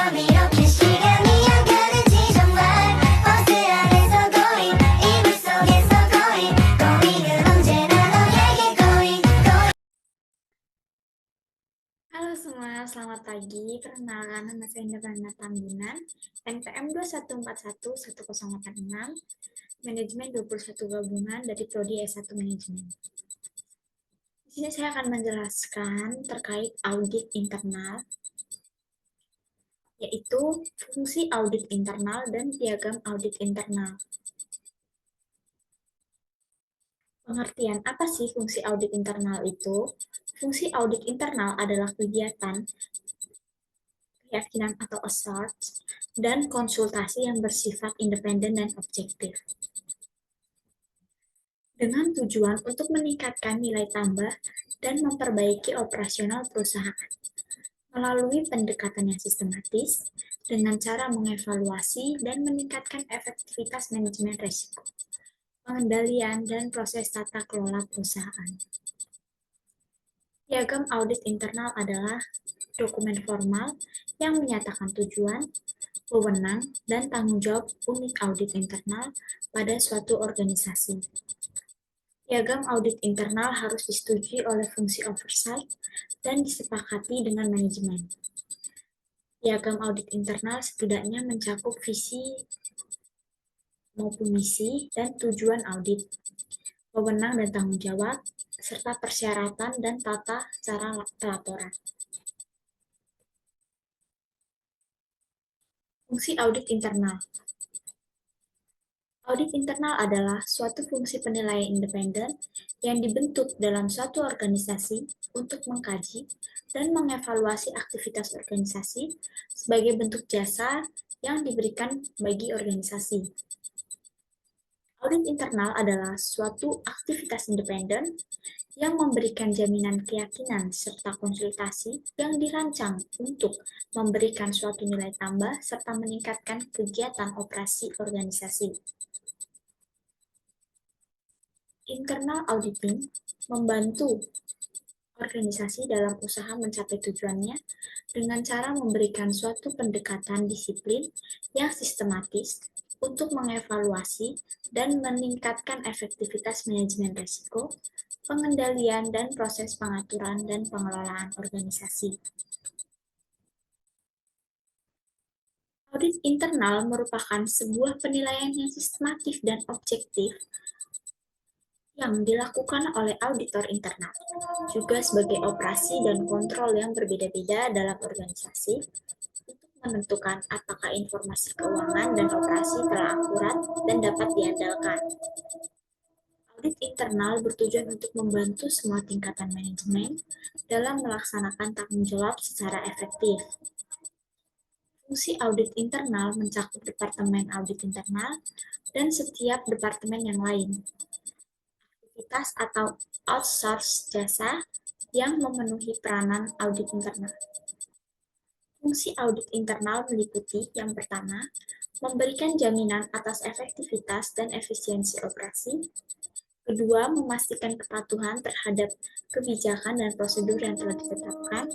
밤 이렇게 시간이 안 가는지 정말 버스 안에서 going 이불 속에서 going은 언제나 너에게 going Halo semua, selamat pagi. Perkenalkan, nama saya Indah Tambunan, NPM 21411086, Manajemen 21 Gabungan dari Prodi S1 Manajemen. Di sini saya akan menjelaskan terkait audit internal, yaitu fungsi audit internal dan piagam audit internal. Pengertian apa sih fungsi audit internal itu? Fungsi audit internal adalah kegiatan keyakinan atau asserts, dan konsultasi yang bersifat independen dan objektif. Dengan tujuan untuk meningkatkan nilai tambah dan memperbaiki operasional perusahaan. Melalui pendekatan yang sistematis, dengan cara mengevaluasi dan meningkatkan efektivitas manajemen risiko, pengendalian, dan proses tata kelola perusahaan. Piagam audit internal adalah dokumen formal yang menyatakan tujuan, wewenang, dan tanggung jawab unit audit internal pada suatu organisasi. Piagam audit internal harus disetujui oleh fungsi oversight dan disepakati dengan manajemen. Piagam audit internal setidaknya mencakup visi maupun misi dan tujuan audit, wewenang dan tanggung jawab, serta persyaratan dan tata cara pelaporan. Fungsi audit internal. Audit internal adalah suatu fungsi penilaian independen yang dibentuk dalam suatu organisasi untuk mengkaji dan mengevaluasi aktivitas organisasi sebagai bentuk jasa yang diberikan bagi organisasi. Audit internal adalah suatu aktivitas independen yang memberikan jaminan keyakinan serta konsultasi yang dirancang untuk memberikan suatu nilai tambah serta meningkatkan kegiatan operasi organisasi. Internal auditing membantu organisasi dalam usaha mencapai tujuannya dengan cara memberikan suatu pendekatan disiplin yang sistematis untuk mengevaluasi dan meningkatkan efektivitas manajemen risiko, pengendalian, dan proses pengaturan dan pengelolaan organisasi. Audit internal merupakan sebuah penilaian yang sistematif dan objektif yang dilakukan oleh auditor internal, juga sebagai operasi dan kontrol yang berbeda-beda dalam organisasi, untuk menentukan apakah informasi keuangan dan operasi telah akurat dan dapat diandalkan. Audit internal bertujuan untuk membantu semua tingkatan manajemen dalam melaksanakan tanggung jawab secara efektif. Fungsi audit internal mencakup Departemen Audit Internal dan setiap departemen yang lain. Aktivitas atau outsource jasa yang memenuhi peranan audit internal. Fungsi audit internal meliputi yang pertama, memberikan jaminan atas efektivitas dan efisiensi operasi. Kedua, memastikan kepatuhan terhadap kebijakan dan prosedur yang telah ditetapkan.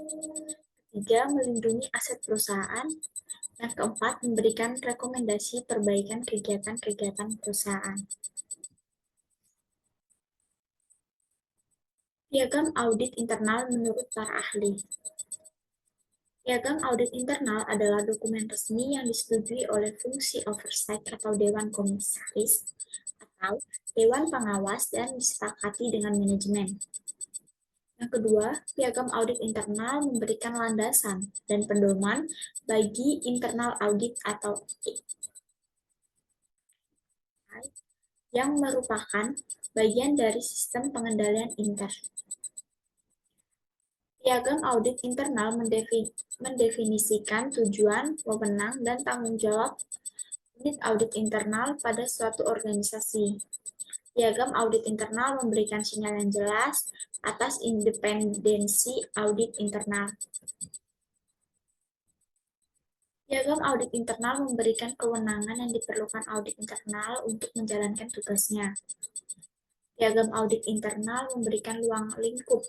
Ketiga, melindungi aset perusahaan. Yang keempat, memberikan rekomendasi perbaikan kegiatan-kegiatan perusahaan. Piagam audit internal menurut para ahli. Piagam audit internal adalah dokumen resmi yang disetujui oleh fungsi oversight atau Dewan Komisaris atau Dewan Pengawas dan disepakati dengan manajemen. Yang kedua, piagam audit internal memberikan landasan dan pedoman bagi internal audit atau yang merupakan bagian dari sistem pengendalian intern. Piagam audit internal mendefinisikan tujuan, wewenang, dan tanggung jawab unit audit internal pada suatu organisasi. Piagam audit internal memberikan sinyal yang jelas atas independensi audit internal. Piagam audit internal memberikan kewenangan yang diperlukan audit internal untuk menjalankan tugasnya. Piagam audit internal memberikan ruang lingkup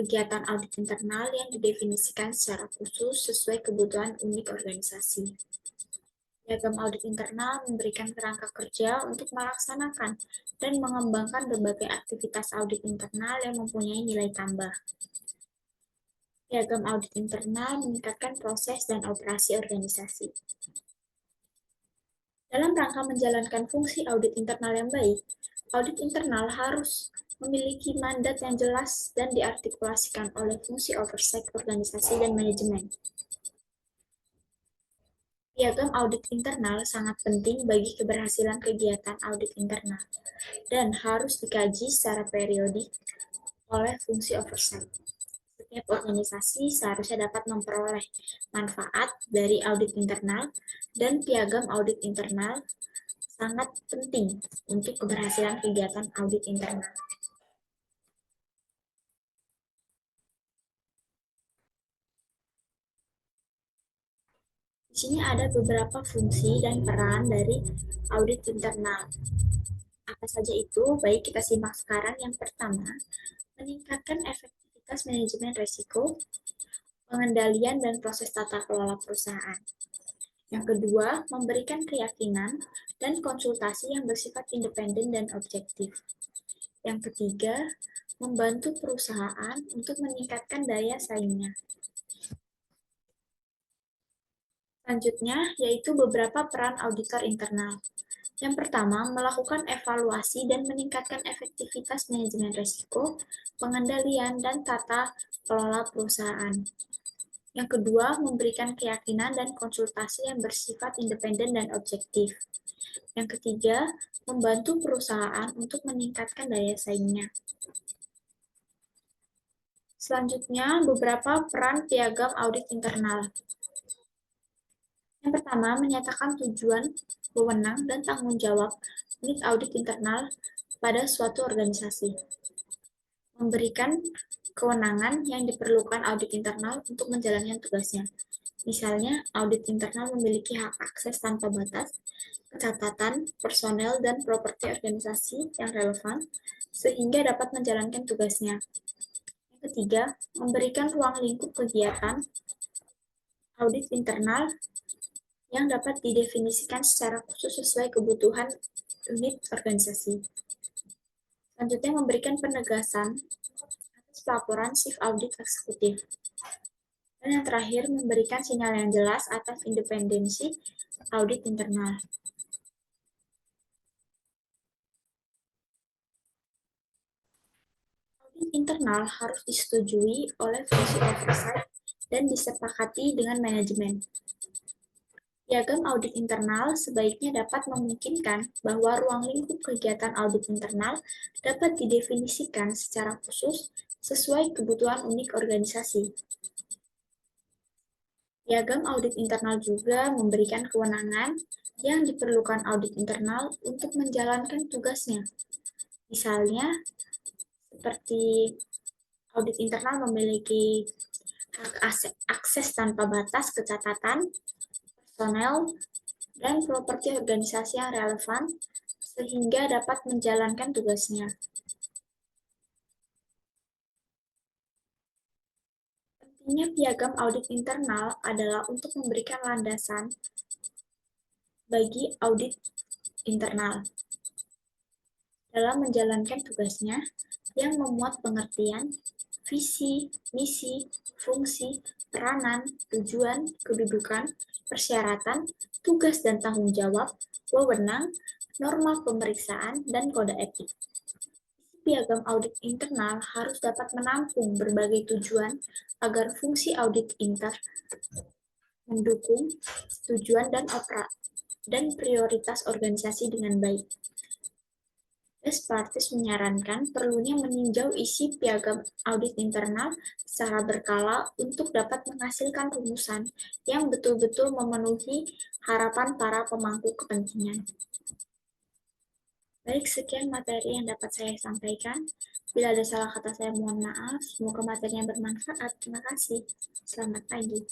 kegiatan audit internal yang didefinisikan secara khusus sesuai kebutuhan unik organisasi. Piagam audit internal memberikan kerangka kerja untuk melaksanakan dan mengembangkan berbagai aktivitas audit internal yang mempunyai nilai tambah. Piagam audit internal meningkatkan proses dan operasi organisasi. Dalam rangka menjalankan fungsi audit internal yang baik, audit internal harus memiliki mandat yang jelas dan diartikulasikan oleh fungsi oversight organisasi dan manajemen. Piagam audit internal sangat penting bagi keberhasilan kegiatan audit internal dan harus dikaji secara periodik oleh fungsi oversight. Setiap organisasi seharusnya dapat memperoleh manfaat dari audit internal dan piagam audit internal sangat penting untuk keberhasilan kegiatan audit internal. Di sini ada beberapa fungsi dan peran dari audit internal. Apa saja itu? Baik, kita simak sekarang. Yang pertama, meningkatkan efektivitas manajemen risiko, pengendalian dan proses tata kelola perusahaan. Yang kedua, memberikan keyakinan dan konsultasi yang bersifat independen dan objektif. Yang ketiga, membantu perusahaan untuk meningkatkan daya saingnya. Selanjutnya, yaitu beberapa peran auditor internal. Yang pertama, melakukan evaluasi dan meningkatkan efektivitas manajemen risiko, pengendalian, dan tata kelola perusahaan. Yang kedua, memberikan keyakinan dan konsultasi yang bersifat independen dan objektif. Yang ketiga, membantu perusahaan untuk meningkatkan daya saingnya. Selanjutnya, beberapa peran piagam audit internal. Yang pertama, menyatakan tujuan, wewenang, dan tanggung jawab unit audit internal pada suatu organisasi. Memberikan kewenangan yang diperlukan audit internal untuk menjalankan tugasnya. Misalnya, audit internal memiliki hak akses tanpa batas, catatan, personel, dan properti organisasi yang relevan, sehingga dapat menjalankan tugasnya. Yang ketiga, memberikan ruang lingkup kegiatan audit internal yang dapat didefinisikan secara khusus sesuai kebutuhan unit organisasi. Selanjutnya, memberikan penegasan atas laporan chief audit eksekutif. Dan yang terakhir, memberikan sinyal yang jelas atas independensi audit internal. Audit internal harus disetujui oleh fungsi oversight dan disepakati dengan manajemen. Piagam audit internal sebaiknya dapat memungkinkan bahwa ruang lingkup kegiatan audit internal dapat didefinisikan secara khusus sesuai kebutuhan unik organisasi. Piagam audit internal juga memberikan kewenangan yang diperlukan audit internal untuk menjalankan tugasnya. Misalnya, seperti audit internal memiliki hak akses tanpa batas ke catatan, personel, dan properti organisasi yang relevan, sehingga dapat menjalankan tugasnya. Pentingnya piagam audit internal adalah untuk memberikan landasan bagi audit internal dalam menjalankan tugasnya yang memuat pengertian, visi, misi, fungsi, peranan, tujuan, kedudukan, persyaratan, tugas dan tanggung jawab, wewenang, norma pemeriksaan, dan kode etik. Piagam audit internal harus dapat menampung berbagai tujuan agar fungsi audit inter mendukung tujuan dan prioritas organisasi dengan baik. Best Practice menyarankan perlunya meninjau isi piagam audit internal secara berkala untuk dapat menghasilkan rumusan yang betul-betul memenuhi harapan para pemangku kepentingan. Baik, sekian materi yang dapat saya sampaikan. Bila ada salah kata saya mohon maaf. Semoga materinya bermanfaat. Terima kasih. Selamat pagi.